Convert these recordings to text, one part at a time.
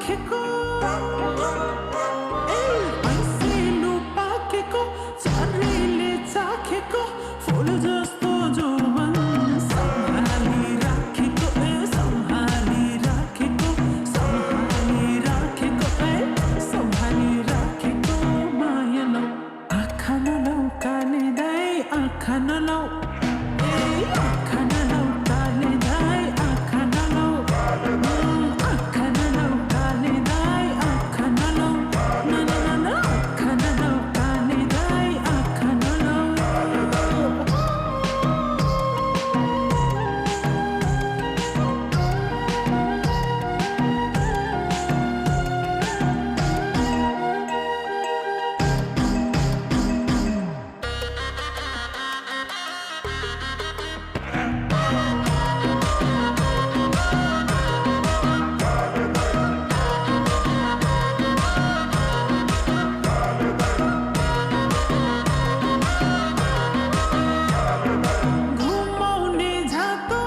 राखेको ऐसेलु पाकेको चारैले चाखेको फुल जस्तो जौवन सम्हाली राखेको सम्हाली राखेको सम्हाली राखेको सम्हाली राखेको माया लौ आँखा नलौ काले दाइ आँखा नलौ आँखा नलौ काले दाइ आँखा नलौ आँखा नलौ काले दाइ आँखा नलौ आँखा नलौ काले दाइ आँखा नलौ घुमाउने झातो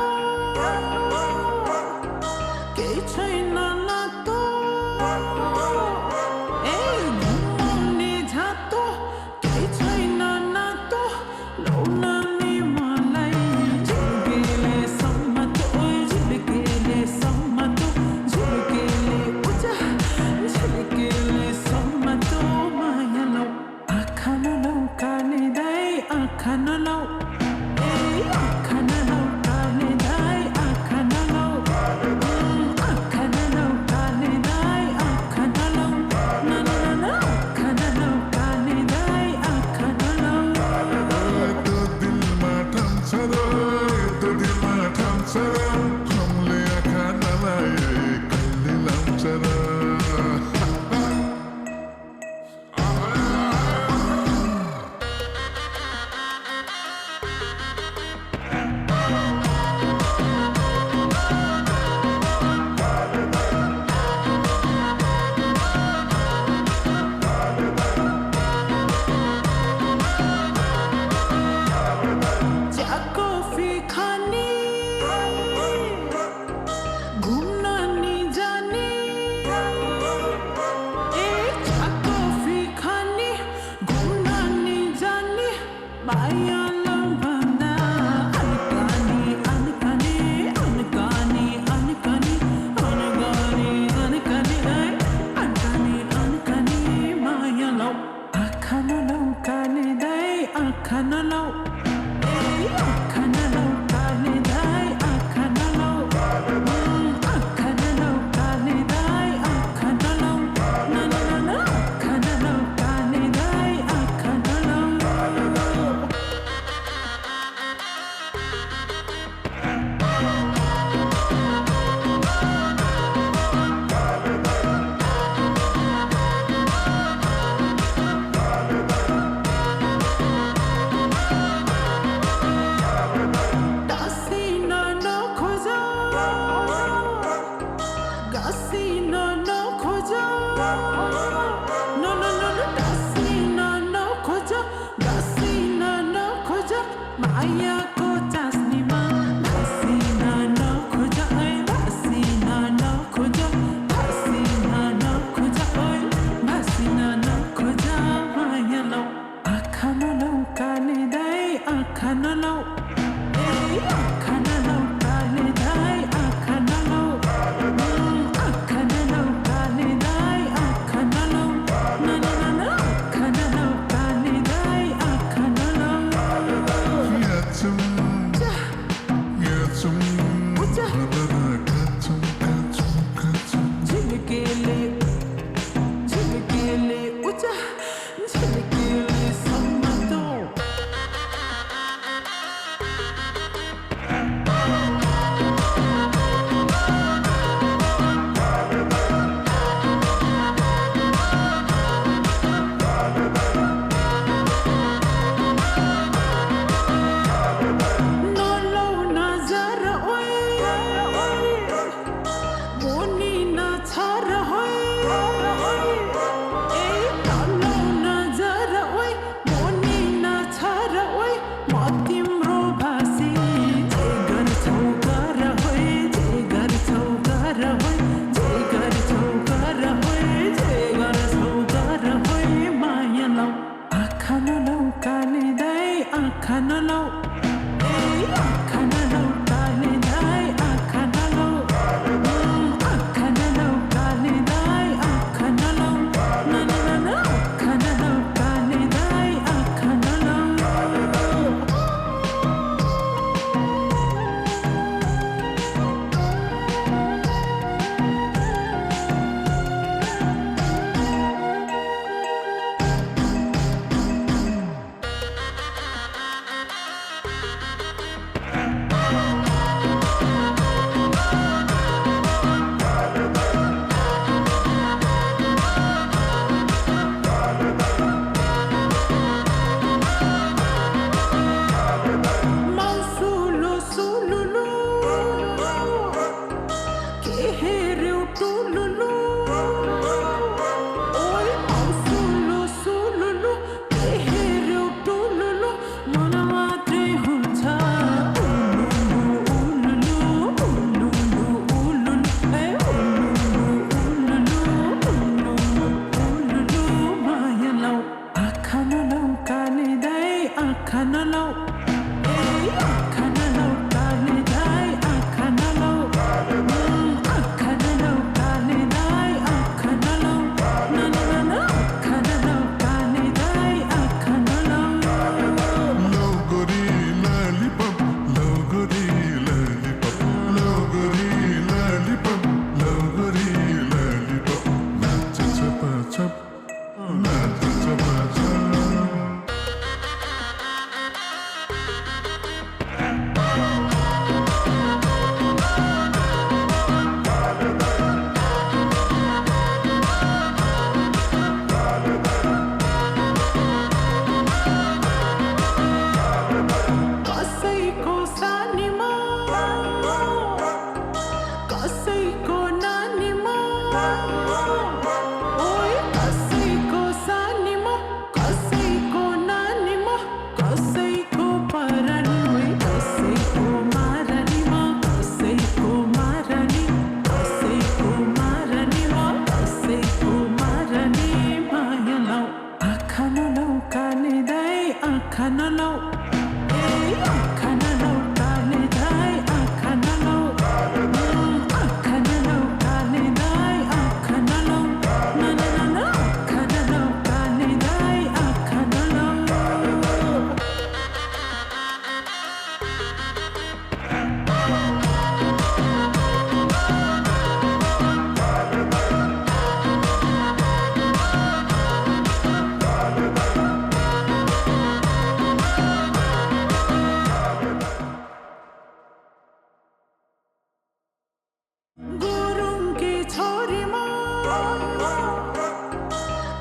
केही छैन नातो घुमाउने झातो केही छैन नातो लौ नानी मलाई झुल्केले सम्मतो झुल्केले सम्मतो झुल्केले उजा झुल्केले सम्मतो माया लौ आँखा नलौ काले दाइ आँखा नलौ आँखा नलौ काले दाइ आँखा नलौ आँखा नलौ काले दाइ आँखा नलौ आँखा नलौ काले दाइ आँखा नलौ यस्तो दिलमा ठान्छ र यस्तो दिलमा ठान्छ र हमले आँखा नलाए कहिले लाउँछ र चिया कफी खाने घुम्न नि जाने चिया कफी खाने घुम्न नि जाने माया लौ भन्दा अनकानी अनकानी अनकानी अनकानी अनकानी अनकानी अनकानी अनकानी माया लौ आँखा नलौ काले दाइ आँखा नलौ आँखा नलौ काले दाइ आँखा नलौ आँखा नलौ काले दाइ आँखा नलौ आँखा नलौ काले दाइ आँखा नलौ टाँसिन नखोज गाँसिन नखोज टाँसिन नखोज गाँसिन नखोज मायाको चास्नीमा भाँसिन नखोज भाँसिन नखोज भाँसिन नखोज भाँसिन नखोज माया लौ आँखा नलौ काले दाइ आँखा नलौ आँखा नलौ काले दाइ आँखा नलौ आँखा नलौ काले दाइ आँखा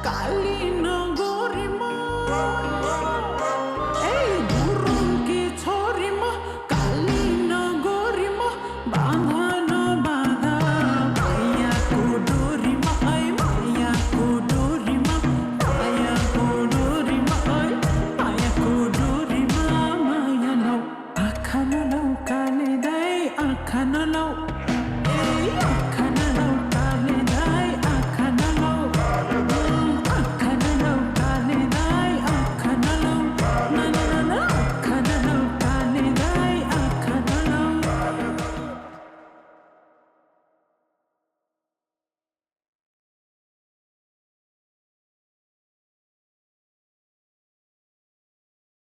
काली नगरी म ए गुरुङकी छोरी म काली नगरी म बाधा नबाधा मायाको डोरीमा ऐ मायाको डोरीमा मायाको डोरीमा ऐ मायाको डोरीमा माया लौ आँखा नलौ काले दाइ आँखा नलौ ए आँखा